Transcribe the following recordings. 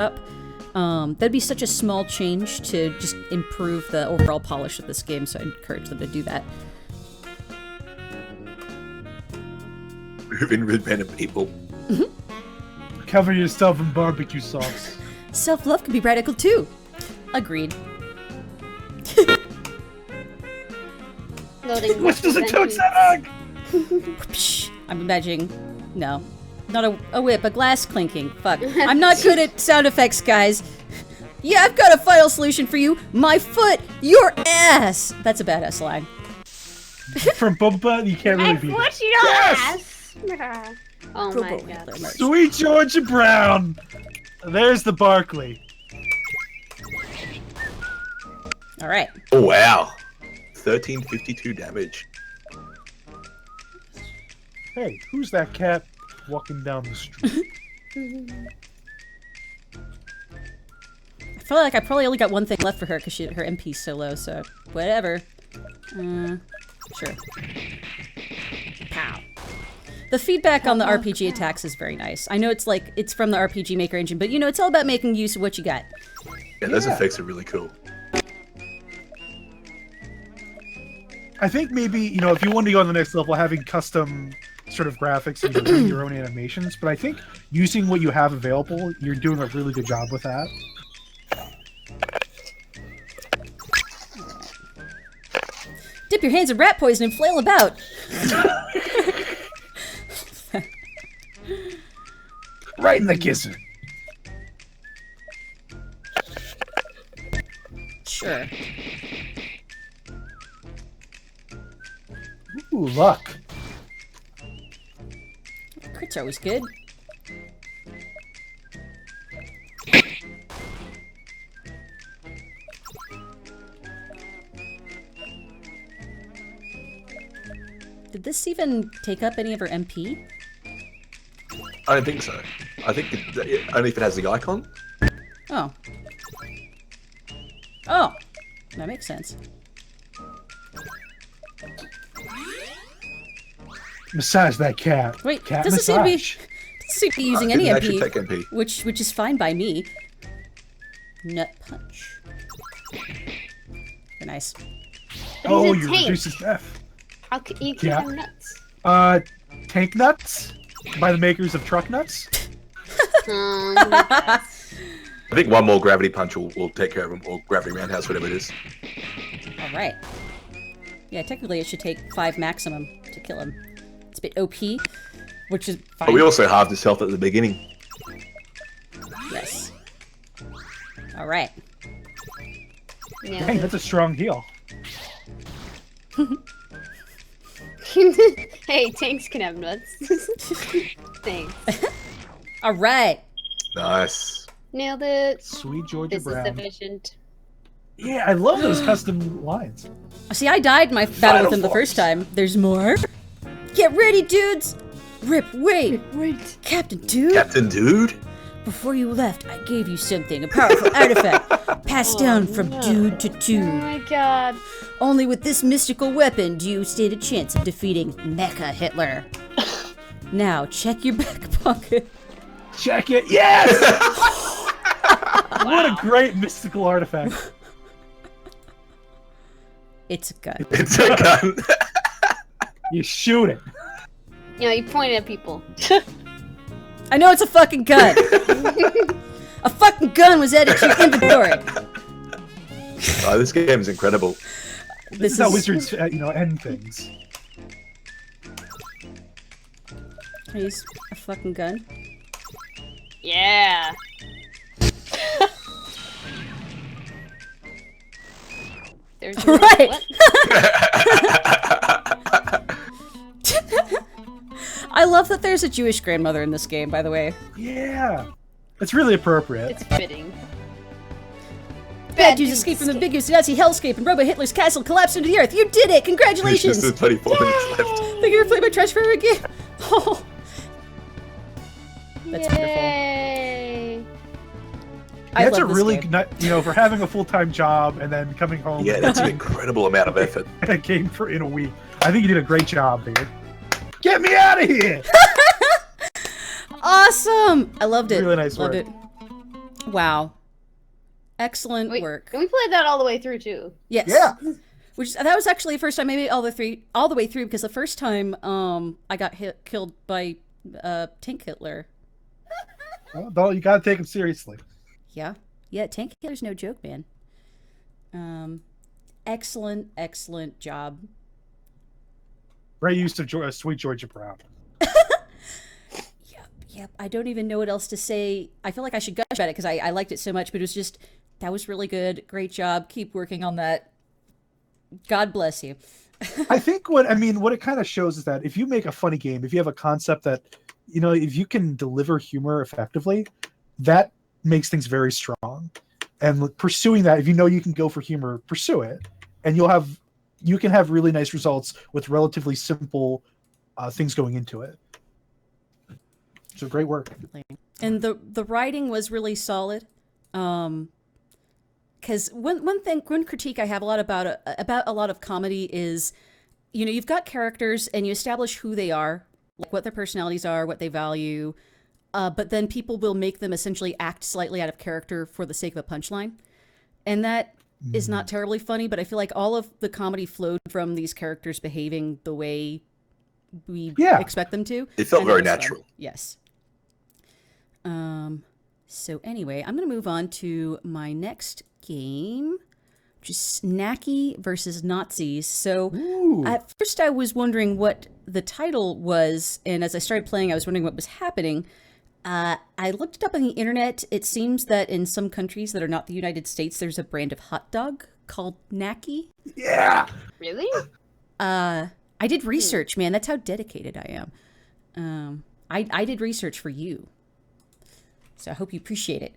up. That'd be such a small change to just improve the overall polish of this game, so I encourage them to do that. Move in with random people. Cover yourself in barbecue sauce. Self-love can be radical too. Agreed. Loading. Which does a toad sound? Psh, I'm imagining... No. Not a whip, a glass clinking. Fuck. I'm not good at sound effects, guys. Yeah, I've got a final solution for you. My foot, your ass. That's a badass line. From Bumba, you can't really beat it. Yes! Oh Pro my Bowl god. Hitler merch. Sweet Georgia Brown. There's the Barkley. All right. Oh wow, 1352 damage. Hey, who's that cat walking down the street? I feel like I probably only got one thing left for her because her MP's so low, so whatever. Sure. Pow. The feedback on the RPG attacks is very nice. I know it's from the RPG Maker engine, but you know, it's all about making use of what you got. Yeah, those effects are really cool. I think maybe, you know, if you want to go on the next level, having custom sort of graphics and doing your own animations, but I think using what you have available, you're doing a really good job with that. Dip your hands in rat poison and flail about. Right in the kisser. Sure. Ooh, luck. Crits are always good. Did this even take up any of her MP? I don't think so. I think only if it has the icon. Oh. Oh! That makes sense. Massage that cat. Wait, cat doesn't seem to be massage. using any Didn't actually MP, take MP. which is fine by me. Nut punch. Very nice. Oh, He's a you tank. reduce his death. How can you keep Yeah. him nuts? Tank nuts by the makers of truck nuts. I think one more gravity punch will take care of him, or gravity roundhouse, whatever it is. Alright. Yeah, technically it should take 5 maximum to kill him. It's a bit OP, which is fine. But we also halved his health at the beginning. Yes. Alright. Yeah. Dang, that's a strong heal. Hey, tanks can have nuts. Thanks. Alright. Nice. Nailed it. Sweet Georgia This Brown. is sufficient. Yeah, I love those custom lines. See, I died in my battle Final with him the boss. first time. There's more. Get ready, dudes! Rip, wait! Wait. Captain Dude? Captain Dude? Before you left, I gave you something, a powerful artifact, passed down from dude to Oh dude. my god. Only with this mystical weapon do you stand a chance of defeating Mecha Hitler. Now, check your back pocket. Check it. Yes! What a great mystical artifact. It's a gun. It's a gun. You shoot it. You know, you point at people. I know it's a fucking gun! A fucking gun was added to your inventory! Oh, this game is incredible. This is how wizards, end things. Can I use a fucking gun? Yeah. There's your Right. what? I love that there's a Jewish grandmother in this game, by the way. Yeah. It's really appropriate. It's fitting. Bad dudes escaped from the biggest Nazi hellscape and Robo Hitler's castle collapsed into the earth. You did it! Congratulations! There's just 24 minutes left. Thank you for playing my trash forever again. Oh. That's wonderful. Yay. I That's a love this really, game. for having a full-time job and then coming home Yeah, that's an incredible amount of effort. and a game in a week. I think you did a great job, dude. Get me out of here! Awesome! I loved it. Really nice Loved work. it. Wow. Excellent Wait, work. and we played that all the way through too. Yes. Yeah. Which that was actually the first time I made it all the way through, because the first time I got killed by Tank Hitler. Well, though, you gotta take him seriously. Yeah. Yeah, Tank Hitler's no joke, man. Excellent job. Great use of Sweet Georgia Brown. Yep. I don't even know what else to say. I feel like I should gush about it because I liked it so much, but it was just, that was really good. Great job. Keep working on that. God bless you. I think what it kind of shows is that if you make a funny game, if you have a concept that, if you can deliver humor effectively, that makes things very strong. And pursuing that, if you know you can go for humor, pursue it, and you can have really nice results with relatively simple things going into it. So great work. And the writing was really solid. Because one critique I have a lot about a lot of comedy is, you've got characters and you establish who they are, like what their personalities are, what they value, but then people will make them essentially act slightly out of character for the sake of a punchline. And that is not terribly funny, but I feel like all of the comedy flowed from these characters behaving the way we expect them to. It felt And very was fun. natural. Yes. So anyway, I'm going to move on to my next game, which is Snacky versus Nazis. So at first I was wondering what the title was, and as I started playing, I was wondering what was happening. I looked it up on the internet. It seems that in some countries that are not the United States, there's a brand of hot dog called Knacky. Yeah. Really? I did research, man. That's how dedicated I am. I did research for you. So I hope you appreciate it.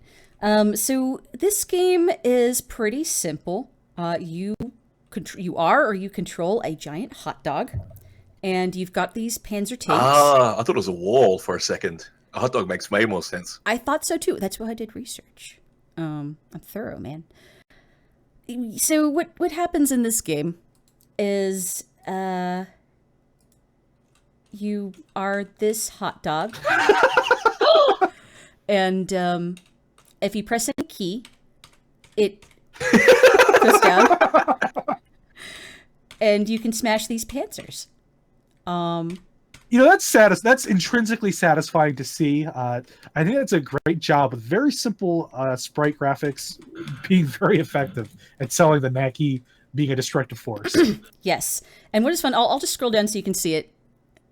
So this game is pretty simple. You control a giant hot dog, and you've got these Panzer tanks. I thought it was a wall for a second. A hot dog makes way more sense. I thought so too. That's why I did research. I'm thorough, man. So what happens in this game is you are this hot dog. And if you press any key, it goes down. And you can smash these panzers. That's intrinsically satisfying to see. I think that's a great job with very simple sprite graphics being very effective at selling the Knacky being a destructive force. Yes. And what is fun, I'll just scroll down so you can see it.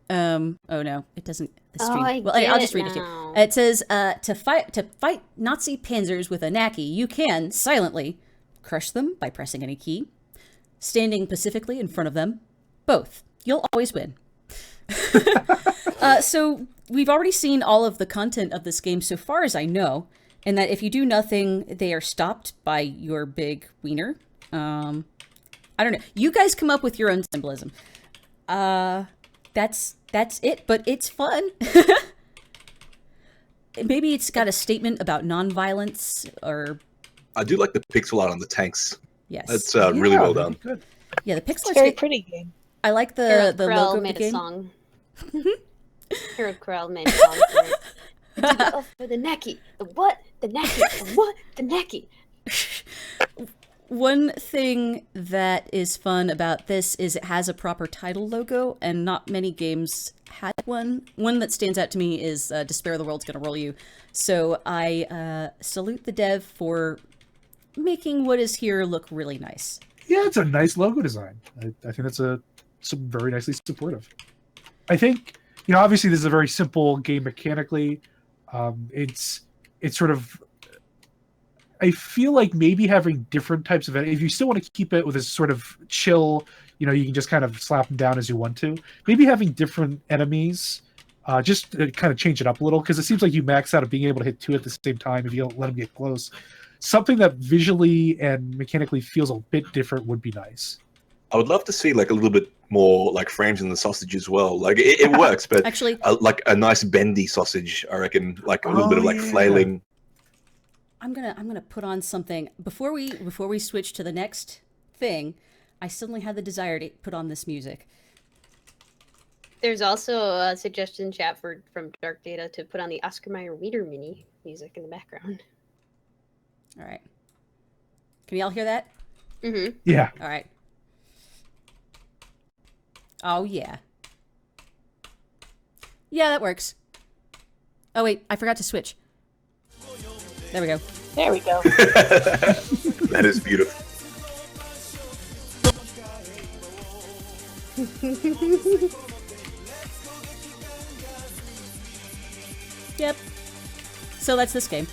Oh no, it doesn't. The stream. I'll just read it to you. It says, to fight Nazi panzers with a Knacky, you can silently crush them by pressing any key, standing pacifically in front of them, both. You'll always win. So we've already seen all of the content of this game so far as I know, and that if you do nothing, they are stopped by your big wiener. I don't know. You guys come up with your own symbolism. That's it, but it's fun. Maybe it's got a statement about nonviolence, or... I do like the pixel art on the tanks. Yes. That's really well done. Good. Yeah, the pixel art's Very good. pretty game. I like the Harold logo Krell of the made a game. song. Harold Krell made a song for it. Oh, for the Knacky. The what? The Knacky. The what? The Knacky. One thing that is fun about this is it has a proper title logo, and not many games had one. One that stands out to me is Despair the World's Gonna Roll You. So I salute the dev for making what is here look really nice. Yeah, it's a nice logo design. I think that's very nicely supportive. I think, obviously this is a very simple game mechanically. It's sort of, I feel like maybe having different types of, if you still want to keep it with this sort of chill, you can just kind of slap them down as you want to. Maybe having different enemies, just to kind of change it up a little, because it seems like you max out of being able to hit two at the same time if you don't let them get close. Something that visually and mechanically feels a bit different would be nice. I would love to see like a little bit more like frames in the sausage as well. Like it works, but Actually, like a nice bendy sausage, I reckon, like a little bit of like flailing. I'm gonna put on something before we switch to the next thing. I suddenly had the desire to put on this music. There's also a suggestion chat from Dark Data to put on the Oscar Mayer Wiener Mini music in the background. All right. Can y'all hear that? Mm-hmm. Yeah. All right. Oh, yeah. Yeah, that works. Oh, wait. I forgot to switch. There we go. There we go. That is beautiful. Yep. So that's this game.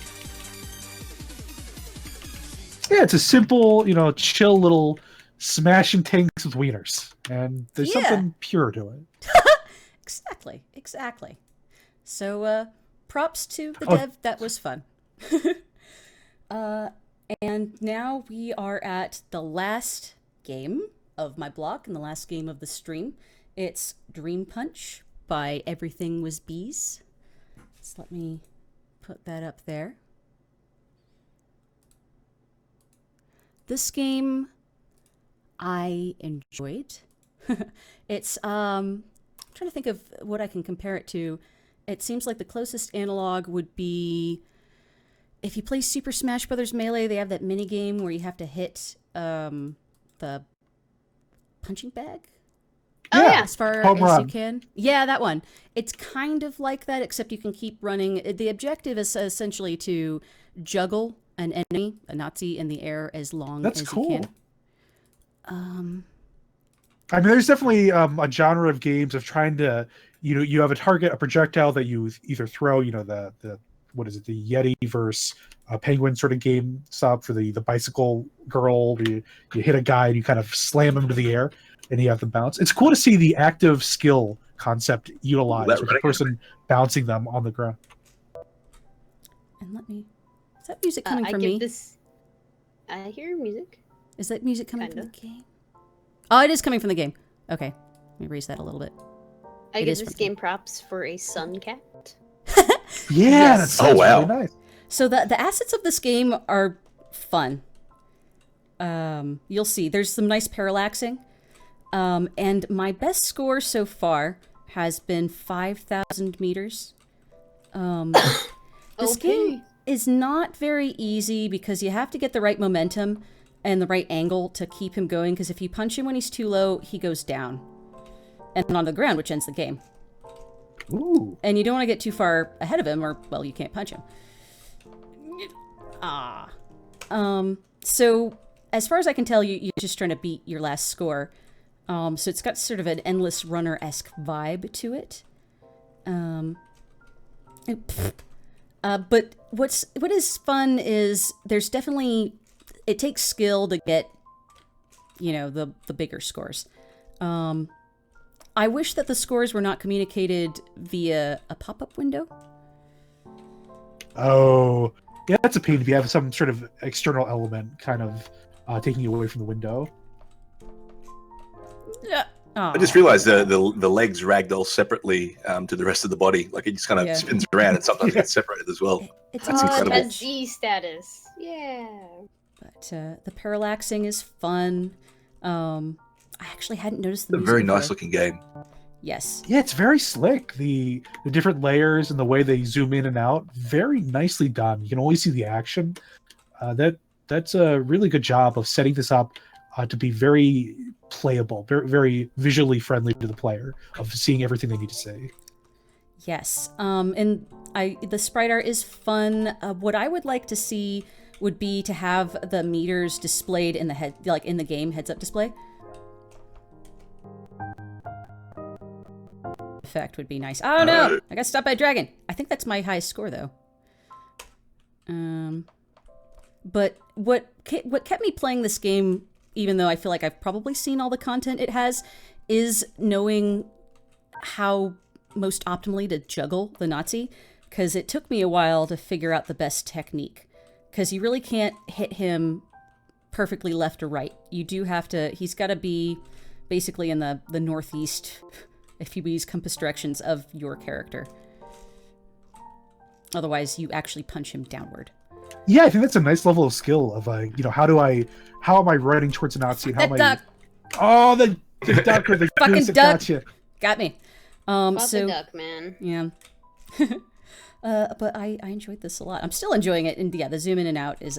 Yeah, it's a simple, chill little smashing tanks with wieners. And there's Yeah. something pure to it. Exactly. So, props to the Oh. dev. That was fun. And now we are at the last game of my block and the last game of the stream. It's Dream Punch by Everything Was Bees. So let me put that up there. This game I enjoyed. It's I'm trying to think of what I can compare it to. It seems like the closest analog would be if you play Super Smash Bros. Melee, they have that mini game where you have to hit the punching bag Oh, yeah. as far Home as run. you can. Yeah, that one. It's kind of like that, except you can keep running. The objective is essentially to juggle an enemy, a Nazi, in the air as long That's as cool. you can. I mean, there's definitely a genre of games of trying to, you have a target, a projectile that you either throw, the what is it, the Yeti versus Penguin sort of game stop for the bicycle girl. You hit a guy and you kind of slam him to the air and you have them bounce. It's cool to see the active skill concept utilized That with the right. person bouncing them on the ground. And let me. Is that music coming I from give me? this. I hear music. Is that music coming Kinda. from the game? Oh, it is coming from the game. Okay. Let me raise that a little bit. I It give is this from- game props for a sun cat. Yeah, Yes. that sounds Oh, wow. really nice. So the assets of this game are fun. You'll see. There's some nice parallaxing. And my best score so far has been 5,000 meters. This game is not very easy because you have to get the right momentum and the right angle to keep him going, because if you punch him when he's too low, he goes down. And then on the ground, which ends the game. Ooh. And you don't want to get too far ahead of him, or, well, you can't punch him. So, as far as I can tell, you're just trying to beat your last score. So it's got sort of an Endless Runner-esque vibe to it. But what is fun is there's definitely... It takes skill to get, the bigger scores. I wish that the scores were not communicated via a pop-up window. Oh, yeah, that's a pain if you have some sort of external element kind of taking you away from the window. Yeah. I just realized the legs ragdoll separately to the rest of the body. Like it just kind of Yeah. spins around and sometimes gets separated as well. It's That's a Oh, it incredible. has Z status. Yeah. But the parallaxing is fun. I actually hadn't noticed the It's a music very before. nice looking game. Yes. Yeah, it's very slick. The different layers and the way they zoom in and out, very nicely done. You can always see the action. That's a really good job of setting this up to be very playable, very very visually friendly to the player, of seeing everything they need to say. Yes. And the sprite art is fun. What I would like to see would be to have the meters displayed in the head, like in the game heads-up display. Effect would be nice. Oh no! I got stopped by a dragon. I think that's my highest score though. But what kept me playing this game, even though I feel like I've probably seen all the content it has, is knowing how most optimally to juggle the Nazi, because it took me a while to figure out the best technique, because you really can't hit him perfectly left or right. You do have to, he's got to be basically in the northeast, if you use compass directions, of your character. Otherwise, you actually punch him downward. Yeah, I think that's a nice level of skill of how am I running towards a Nazi and how That am I duck Oh, the duck or the Fucking goose that duck. gotcha. got me. Pop So the duck, man. yeah. But I enjoyed this a lot. I'm still enjoying it, and yeah, the zoom in and out is